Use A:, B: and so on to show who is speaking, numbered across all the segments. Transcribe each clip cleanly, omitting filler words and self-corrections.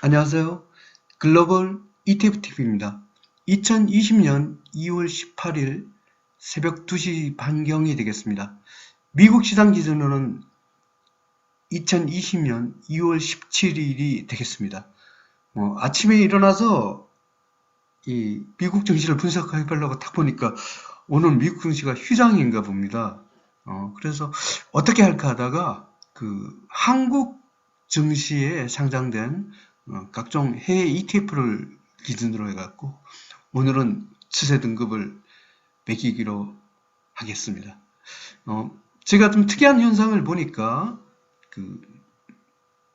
A: 안녕하세요. 글로벌 ETFTV입니다. 2020년 2월 18일 새벽 2시 반경이 되겠습니다. 미국 시장 기준으로는 2020년 2월 17일이 되겠습니다. 아침에 일어나서 이 미국 증시를 분석해보려고 딱 보니까 오늘 미국 증시가 휴장인가 봅니다. 그래서 어떻게 할까 하다가 한국 증시에 상장된 각종 해외 ETF를 기준으로 해갖고 오늘은 추세 등급을 매기기로 하겠습니다. 제가 좀 특이한 현상을 보니까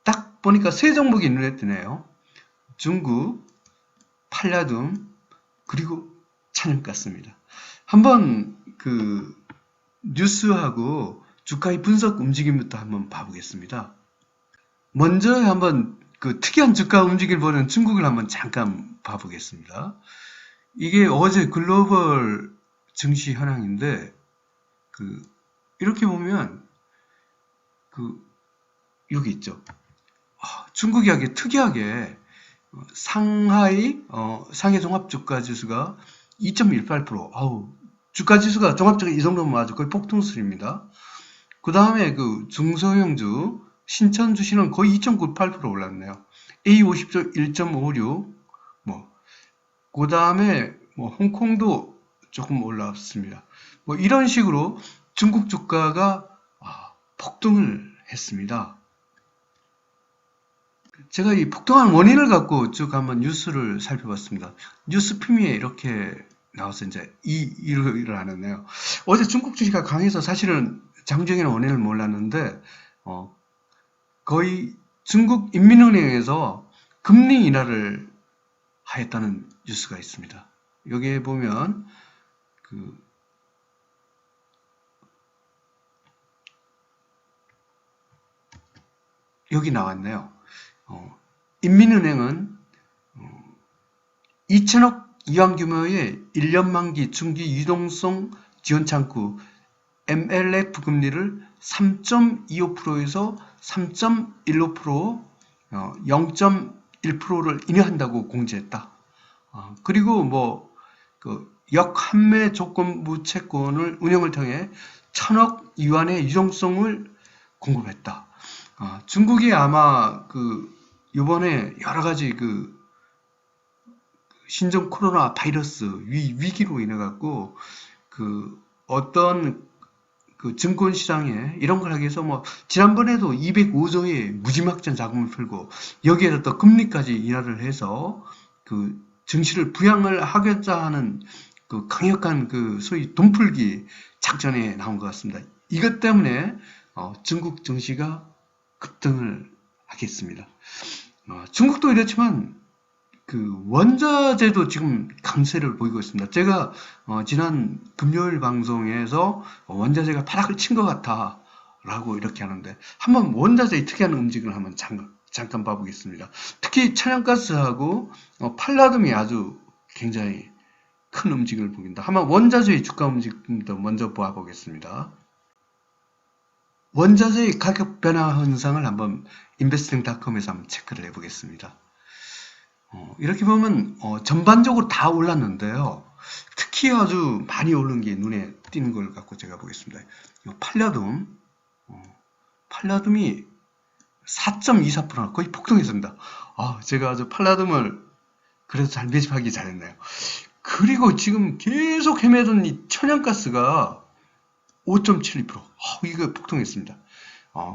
A: 딱 보니까 세 종목이 눈에 띄네요. 중국, 팔라듐, 그리고 찬연가스입니다. 한번 뉴스하고 주가의 분석 움직임부터 한번 봐보겠습니다. 먼저 한번 특이한 주가 움직임을 보는 중국을 한번 잠깐 봐보겠습니다. 이게 어제 글로벌 증시 현황인데 이렇게 보면 여기 있죠. 중국이 하게 특이하게 상하이 종합주가지수가 2.18%. 주가지수가 종합적으로 이 정도면 아주 거의 폭등수입니다. 그 다음에 중소형주 신천주시는 거의 2.98% 올랐네요. A50조 1.56. 그 다음에 홍콩도 조금 올랐습니다. 이런 식으로 중국 주가가 폭등을 했습니다. 제가 이 폭등한 원인을 갖고 쭉 한번 뉴스를 살펴봤습니다. 뉴스 프미에 이렇게 나와서 이제 이를 하는데요. 어제 중국 주식이 강해서 사실은 장중에는 원인을 몰랐는데 거의 중국 인민은행에서 금리 인하를 하였다는 뉴스가 있습니다. 여기에 보면 여기 나왔네요. 인민은행은 2천억 이상 규모의 1년 만기 중기 유동성 지원 창구 MLF 금리를 3.25%에서 3.15%, 0.1%를 인하한다고 공지했다. 그리고 역환매 조건부 채권을 운영을 통해 1,000억 위안의 유동성을 공급했다. 중국이 아마 이번에 여러 가지 신종 코로나 바이러스 위기로 인해 갖고 어떤 증권 시장에 이런 걸 하기 위해서 지난번에도 205조의 무지막지한 자금을 풀고 여기에다 또 금리까지 인하를 해서 증시를 부양을 하겠다 하는 강력한 소위 돈풀기 작전에 나온 것 같습니다. 이것 때문에 중국 증시가 급등을 하겠습니다. 중국도 이렇지만 원자재도 지금 강세를 보이고 있습니다. 제가 지난 금요일 방송에서 원자재가 바닥을 친 것 같아 라고 이렇게 하는데 한번 원자재의 특이한 움직임을 한번 잠깐 봐보겠습니다. 특히 천연가스하고 팔라듐이 아주 굉장히 큰 움직임을 보인다. 한번 원자재의 주가 움직임도 먼저 보아보겠습니다. 원자재의 가격 변화 현상을 한번 investing.com에서 한번 체크를 해보겠습니다. 이렇게 보면 전반적으로 다 올랐는데요. 특히 아주 많이 오른 게 눈에 띄는 걸 갖고 제가 보겠습니다. 팔라듐이 4.24% 거의 폭등했습니다. 제가 아주 팔라듐을 그래도 잘 매집하기 잘했네요. 그리고 지금 계속 헤매던 이 천연가스가 5.72%. 이거 폭등했습니다.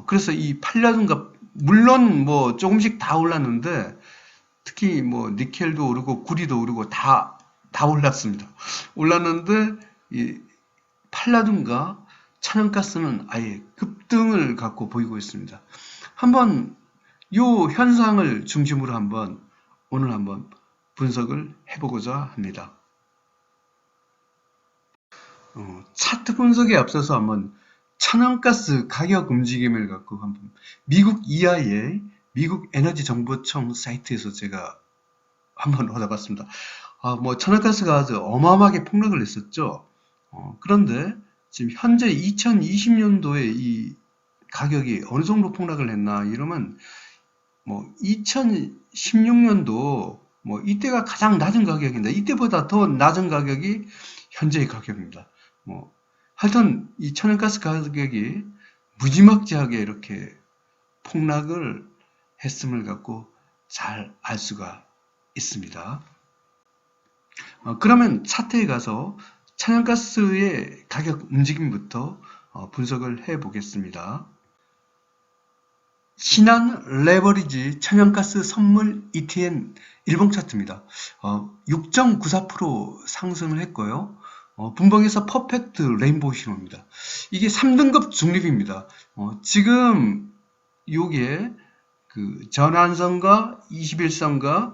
A: 그래서 이 팔라듐과 물론 조금씩 다 올랐는데 특히 니켈도 오르고 구리도 오르고 다 올랐습니다. 올랐는데 이 팔라듐과 천연가스는 아예 급등을 갖고 보이고 있습니다. 한번 이 현상을 중심으로 오늘 한번 분석을 해보고자 합니다. 차트 분석에 앞서서 한번 천연가스 가격 움직임을 갖고 한번 미국 EIA 미국 에너지 정보청 사이트에서 제가 한번 얻어봤습니다. 천연가스가 아주 어마어마하게 폭락을 했었죠. 그런데 지금 현재 2020년도에 이 가격이 어느 정도 폭락을 했나 이러면 뭐 2016년도 뭐 이때가 가장 낮은 가격인데 이때보다 더 낮은 가격이 현재의 가격입니다. 뭐 하여튼 이 천연가스 가격이 무지막지하게 이렇게 폭락을 했음을 갖고 잘 알 수가 있습니다. 그러면 차트에 가서 천연가스의 가격 움직임부터 분석을 해 보겠습니다. 신한 레버리지 천연가스 선물 ETN 일봉 차트입니다. 6.94% 상승을 했고요. 분봉에서 퍼펙트 레인보우 신호입니다. 이게 3등급 중립입니다. 지금 요게 그 전환선과 21선과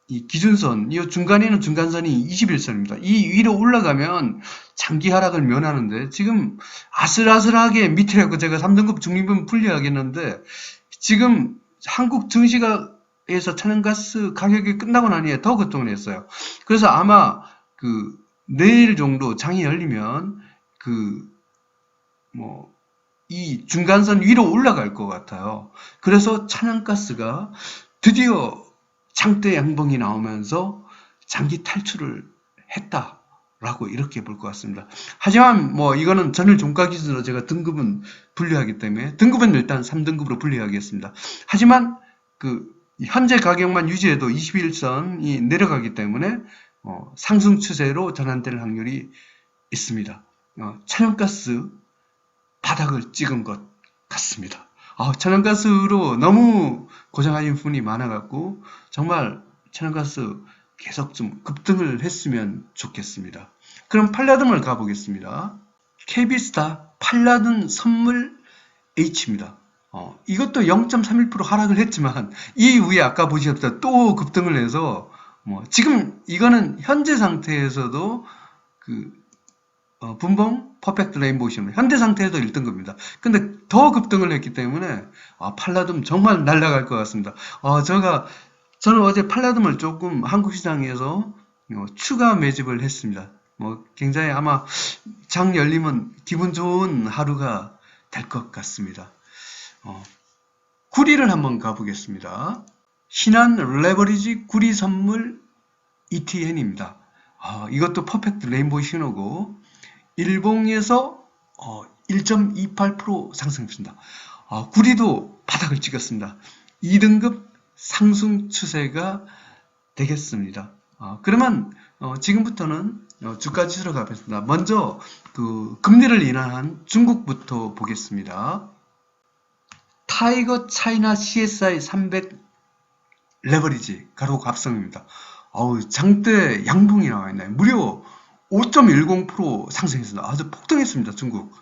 A: 이 기준선, 이 중간에는 중간선이 21선입니다. 이 위로 올라가면 장기 하락을 면하는데 지금 아슬아슬하게 밑이라고 제가 3등급 중립은 불리하겠는데 지금 한국 증시가에서 천연가스 가격이 끝나고 나니 더 급등을 했어요. 그래서 아마 그 내일 정도 장이 열리면 이 중간선 위로 올라갈 것 같아요. 그래서 천연가스가 드디어 장대 양봉이 나오면서 장기 탈출을 했다라고 이렇게 볼 것 같습니다. 하지만 뭐 이거는 전일 종가 기준으로 제가 등급은 분류하기 때문에 등급은 일단 3등급으로 분류하겠습니다. 하지만 그 현재 가격만 유지해도 21선이 내려가기 때문에 상승 추세로 전환될 확률이 있습니다. 천연가스 바닥을 찍은 것 같습니다. 천연가스로 너무 고생하신 분이 많아갖고 정말 천연가스 계속 좀 급등을 했으면 좋겠습니다. 그럼 팔라딘을 가보겠습니다. KB스타 팔라딘 선물 H입니다. 이것도 0.31% 하락을 했지만 이 위에 아까 보셨다 또 급등을 해서 지금 이거는 현재 상태에서도 분봉 퍼펙트 레인보우 신호 현재 상태에도 1등급입니다. 근데 더 급등을 했기 때문에 팔라딘 정말 날아갈 것 같습니다. 저는 어제 팔라딘을 조금 한국 시장에서 추가 매집을 했습니다. 굉장히 아마 장 열리면 기분 좋은 하루가 될 것 같습니다. 구리를 한번 가보겠습니다. 신한 레버리지 구리 선물 ETN입니다. 이것도 퍼펙트 레인보우 신호고 일봉에서 1.28% 상승했습니다. 구리도 바닥을 찍었습니다. 2등급 상승 추세가 되겠습니다. 그러면 지금부터는 주가 지수로 가겠습니다. 먼저 금리를 인하한 중국부터 보겠습니다. 타이거 차이나 CSI 300 레버리지 가로 갑성입니다. 장대 양봉이 나와 있나요? 무려 5.10% 상승했습니다. 아주 폭등했습니다. 중국.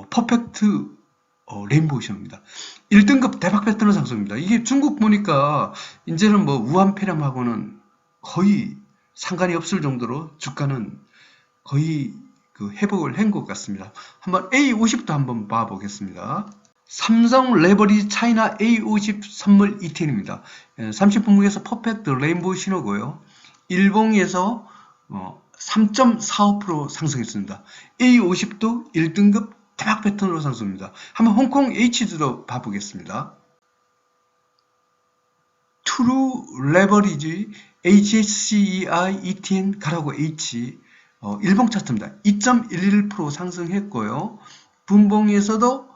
A: 퍼펙트 레인보우 신호입니다. 1등급 대박 패턴 상승입니다. 이게 중국 보니까 이제는 우한 폐렴하고는 거의 상관이 없을 정도로 주가는 거의 회복을 한 것 같습니다. 한번 A50도 한번 봐보겠습니다. 삼성 레버리지 차이나 A50 선물 ETN입니다. 30분목에서 퍼펙트 레인보우 신호고요. 일봉에서 3.45% 상승했습니다. A50도 1등급 대박 패턴으로 상승합니다. 한번 홍콩 H도 봐보겠습니다. 트루 레버리지 HSCEI ETN 가라고 H 일봉 차트입니다. 2.11% 상승했고요. 분봉에서도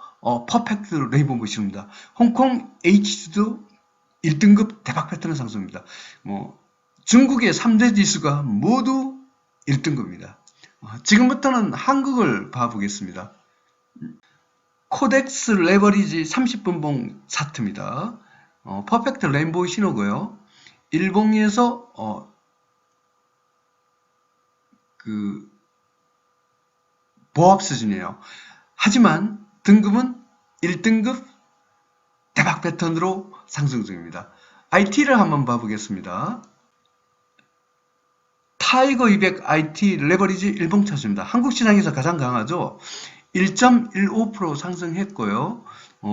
A: 퍼펙트 레인보우 신호입니다. 홍콩 H도 1등급 대박 패턴을 상승합니다. 중국의 3대 지수가 모두 1등급입니다. 지금부터는 한국을 봐보겠습니다. 코덱스 레버리지 30분봉 차트입니다. 퍼펙트 레인보우 신호고요. 일봉에서 보합 수준이에요. 하지만 등급은 1등급 대박 패턴으로 상승 중입니다. IT를 한번 봐보겠습니다. 타이거 200 IT 레버리지 일봉 차트입니다. 한국 시장에서 가장 강하죠. 1.15% 상승했고요.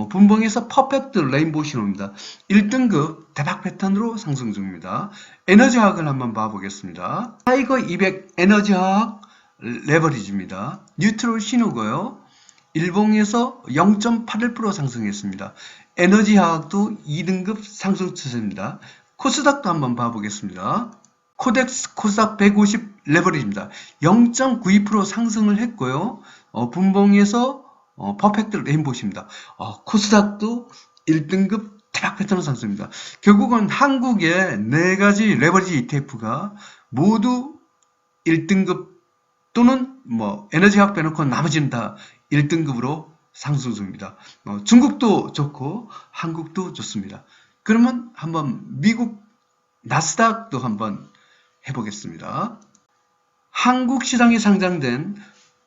A: 분봉에서 퍼펙트 레인보우 신호입니다. 1등급 대박 패턴으로 상승 중입니다. 에너지화학을 한번 봐보겠습니다. 타이거 200 에너지화학 레버리지입니다. 뉴트럴 신호고요. 일봉에서 0.81% 상승했습니다. 에너지화학도 2등급 상승 추세입니다. 코스닥도 한번 봐보겠습니다. 코덱스 코스닥 150 레버리지입니다. 0.92% 상승을 했고요. 분봉에서 퍼펙트 레인보우입니다. 코스닥도 1등급 대박 패턴 상승입니다. 결국은 한국의 4가지 레버리지 ETF가 모두 1등급 또는 에너지화학 빼놓고 나머지는 다 1등급으로 상승 중입니다. 중국도 좋고 한국도 좋습니다. 그러면 한번 미국 나스닥도 한번 해보겠습니다. 한국 시장에 상장된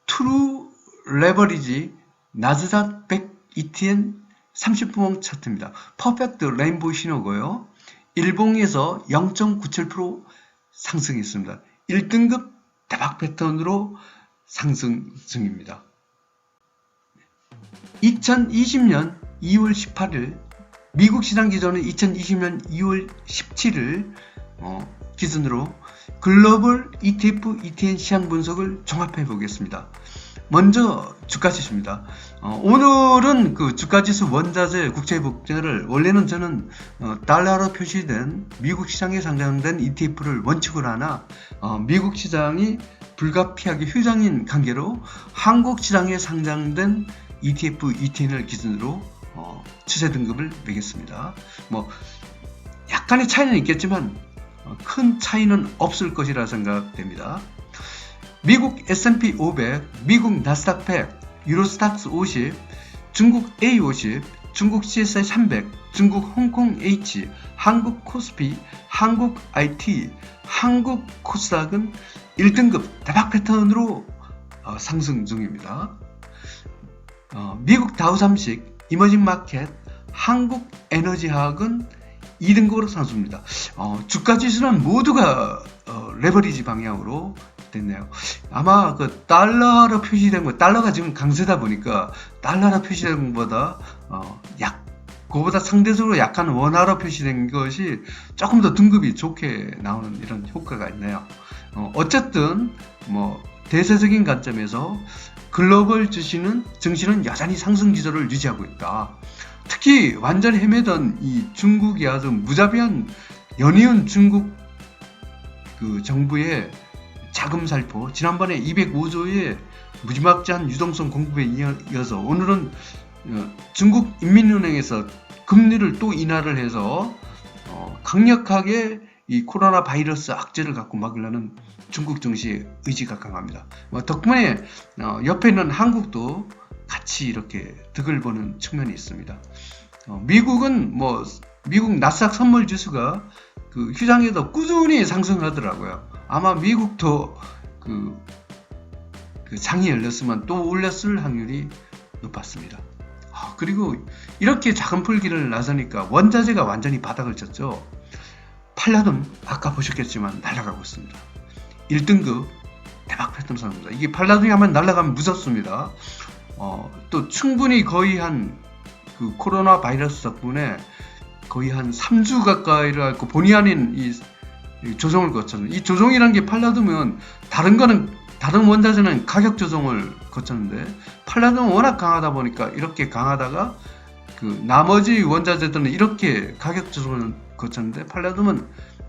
A: 트루 레버리지 나스닥 100 ETN 30분봉 차트입니다. 퍼펙트 레인보우 신호고요. 일봉에서 0.97% 상승했습니다. 1등급 대박 패턴으로 상승 중입니다. 2020년 2월 18일 미국 시장 기준은 2020년 2월 17일 기준으로 글로벌 ETF ETN 시장 분석을 종합해 보겠습니다. 먼저 주가지수입니다. 오늘은 그 주가지수 원자재 국제복제를 원래는 저는 달러로 표시된 미국 시장에 상장된 ETF를 원칙으로 하나 미국 시장이 불가피하게 휴장인 관계로 한국 시장에 상장된 ETF, ETN을 기준으로 추세 등급을 매겼습니다. 약간의 차이는 있겠지만 큰 차이는 없을 것이라 생각됩니다. 미국 S&P 500, 미국 나스닥 100, 유로스탁스 50, 중국 A50, 중국 CSI 300, 중국 홍콩 H, 한국 코스피, 한국 IT, 한국 코스닥은 1등급 대박 패턴으로 상승 중입니다. 미국 다우30, 이머징 마켓, 한국 에너지화학은 2등급으로 상승입니다. 주가 지수는 모두가 레버리지 방향으로 됐네요. 아마 그 달러로 표시된 거, 달러가 지금 강세다 보니까 달러로 표시된 것보다 그거보다 상대적으로 약간 원화로 표시된 것이 조금 더 등급이 좋게 나오는 이런 효과가 있네요. 어쨌든 대세적인 관점에서 글로벌 증시는 여전히 상승 기조를 유지하고 있다. 특히 완전히 헤매던 이 중국이 아주 무자비한 연이은 중국 그 정부의 자금 살포, 지난번에 205조의 무지막지한 유동성 공급에 이어서 오늘은 중국 인민은행에서 금리를 또 인하를 해서 강력하게 이 코로나 바이러스 악재를 갖고 막으려는 중국 증시의 의지가 강합니다. 덕분에 옆에 있는 한국도 같이 이렇게 득을 보는 측면이 있습니다. 미국은 미국 나스닥 선물 지수가 그 휴장에도 꾸준히 상승하더라고요. 아마 미국도 그 장이 열렸으면 또 올렸을 확률이 높았습니다. 그리고 이렇게 작은 풀기를 나서니까 원자재가 완전히 바닥을 쳤죠. 팔라듐 아까 보셨겠지만 날아가고 있습니다. 1등급 대박 패턴 상승입니다. 이게 팔라듐이 한번 날아가면 무섭습니다. 또 충분히 거의 그 코로나 바이러스 덕분에 거의 한 3주 가까이를 앓고 본의 아닌 이 조정을 거쳤는데, 이 조정이라는 게 팔라듐은 다른 원자재는 가격 조정을 거쳤는데 팔라듐은 워낙 강하다 보니까 이렇게 강하다가 그 나머지 원자재들은 이렇게 가격 조정을 거쳤는데 팔라듐은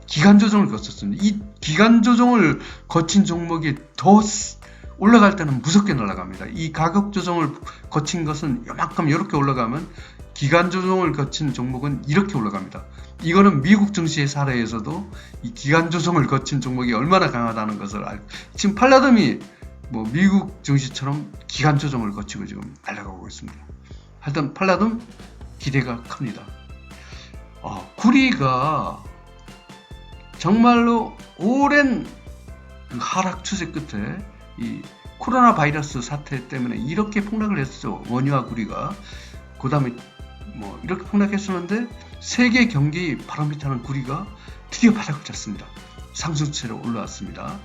A: 기간 조정을 거쳤습니다. 이 기간 조정을 거친 종목이 더 올라갈 때는 무섭게 날아갑니다. 이 가격 조정을 거친 것은 요만큼 이렇게 올라가면 기간 조정을 거친 종목은 이렇게 올라갑니다. 이거는 미국 증시의 사례에서도 이 기간 조정을 거친 종목이 얼마나 강하다는 것을 알고, 지금 팔라듐이 미국 증시처럼 기간 조정을 거치고 지금 날아가고 있습니다. 하여튼 팔라듐 기대가 큽니다. 구리가 정말로 오랜 그 하락 추세 끝에 이 코로나 바이러스 사태 때문에 이렇게 폭락을 했죠. 원유와 구리가. 그 다음에 이렇게 폭락했었는데 세계 경기 바람이 타는 구리가 드디어 바닥을 쳤습니다. 상승세로 올라왔습니다.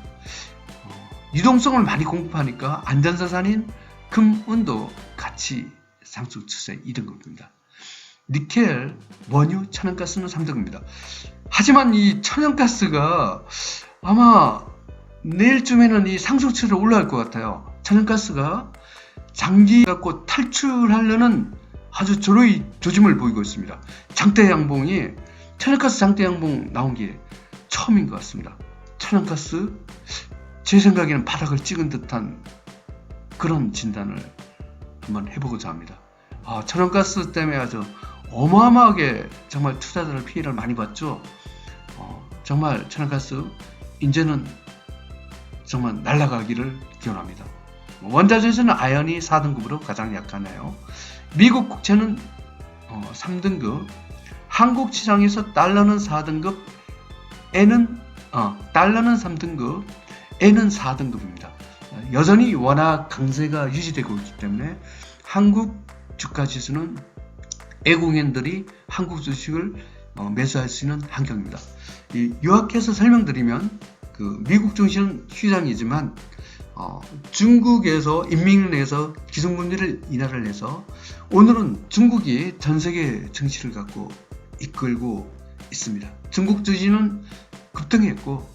A: 유동성을 많이 공급하니까 안전자산인 금, 은도 같이 상승 추세 2등급입니다. 니켈, 원유, 천연가스는 3등급입니다. 하지만 이 천연가스가 아마 내일쯤에는 이 상승 추세로 올라갈 것 같아요. 천연가스가 장기 갖고 탈출하려는 아주 절호의 조짐을 보이고 있습니다. 장대양봉이 천연가스 장대양봉 나온 게 처음인 것 같습니다. 천연가스 제 생각에는 바닥을 찍은 듯한 그런 진단을 한번 해보고자 합니다. 천연가스 때문에 아주 어마어마하게 정말 투자자들 피해를 많이 봤죠. 정말 천연가스 이제는 정말 날아가기를 기원합니다. 원자재에서는 아연이 4등급으로 가장 약하네요. 미국 국채는 3등급, 한국 시장에서 달러는 4등급, 달러는 3등급, 엔은 4등급입니다. 여전히 워낙 강세가 유지되고 있기 때문에 한국 주가 지수는 애국인들이 한국 주식을 매수할 수 있는 환경입니다. 요약해서 설명드리면 미국 증시는 휴장이지만 중국에서 인민은행에서 기준금리를 인하를 해서 오늘은 중국이 전세계 증시를 갖고 이끌고 있습니다. 중국 증시는 급등했고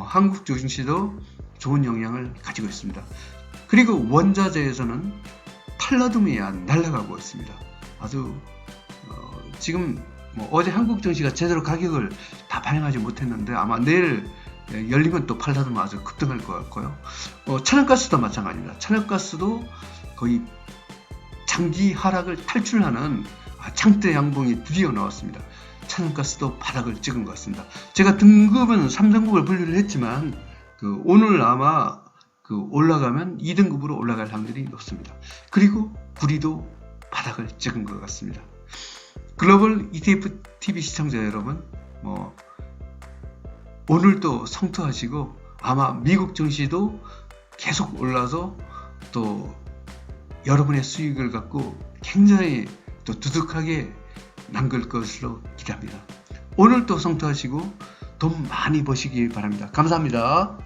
A: 한국 증시도 좋은 영향을 가지고 있습니다. 그리고 원자재에서는 팔라둠이야 날아가고 있습니다. 아주 지금 어제 한국 증시가 제대로 가격을 다 반영하지 못했는데 아마 내일 열리면 또 팔라둠 아주 급등할 것 같고요. 천연가스도 마찬가지입니다. 천연가스도 거의 장기 하락을 탈출하는 장대 양봉이 드디어 나왔습니다. 천연가스도 바닥을 찍은 것 같습니다. 제가 등급은 3등급을 분류를 했지만 오늘 아마 올라가면 2등급으로 올라갈 확률이 높습니다. 그리고 구리도 바닥을 찍은 것 같습니다. 글로벌 ETF TV 시청자 여러분, 오늘도 성투하시고 아마 미국 증시도 계속 올라서 또 여러분의 수익을 갖고 굉장히 또 두둑하게 남길 것으로 기대합니다. 오늘도 성투하시고 돈 많이 버시기 바랍니다. 감사합니다.